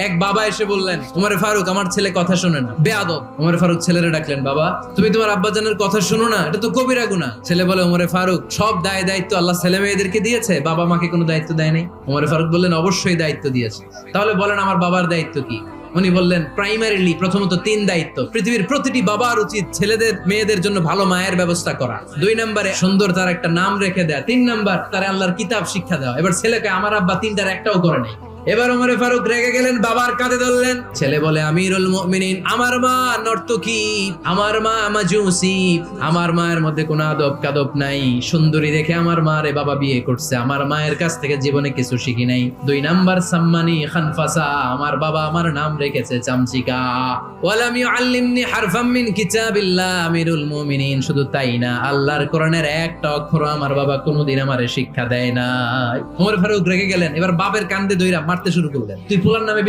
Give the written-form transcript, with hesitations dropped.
এক বাবা এসে বললেন, উমরে ফারুক আমার ছেলে কথা শোনে না, বেয়াদব। উমরে ফারুক ছেলেরে ডাকলেন, বাবা তুমি তোমার আব্বাজানের কথা শোনো না, এটা তো কবিরা গুনাহ। ছেলে বলে, উমরে ফারুক সব দায় দায়িত্ব আল্লাহ ছেলে মেয়েদেরকে দিয়েছে, বাবা মাকে কোনো দায়িত্ব দেয় নাই। উমরে ফারুক বললেন, অবশ্যই দায়িত্ব দিয়েছে। তাহলে বলেন আমার বাবার দায়িত্ব কি? উনি বললেন, প্রাইমারিলি প্রথমত 3 দায়িত্ব। পৃথিবীর প্রতিটি বাবার উচিত ছেলেদের মেয়েদের জন্য ভালো মায়ের ব্যবস্থা করা। 2 নম্বরে সুন্দর তার একটা নাম রেখে দেয়া। 3 নাম্বার তার আল্লাহর কিতাব শিক্ষা দেওয়া। এবার ছেলেকে আমার আব্বা 3টার একটাও করে নাই। এবার ওমরে ফারুক রেগে গেলেন, বাবার কাঁধে ধরলেন। ছেলে বলে, আমিরুল মুমিনিন, আমার মা নর্তকী, আমার মা মাজুসি, আমার মায়ের মধ্যে কোনো আদব কাদব নাই, সুন্দরী দেখে আমার মা রে বাবা বিয়ে করছে, আমার মায়ের কাছ থেকে জীবনে কিছু শিখি নাই। 2 নাম্বার সাম্মানি খানফাসা, আমার বাবা আমার নাম রেখেছে চামচিকা। ওয়ালাম ইউআল্লিমনি হারফাম মিন কিতাবিল্লাহ, আমিরুল মুমিনিন শুধু তাই না, আল্লাহর কোরআনের একটা অক্ষর আমার বাবা কোনোদিন আমারে শিক্ষা দেয় না। ওমর ফারুক রেগে গেলেন, এবার বাপের কান্দে দইরা মারতে শুরু করলেন। তুই ফুলার নামে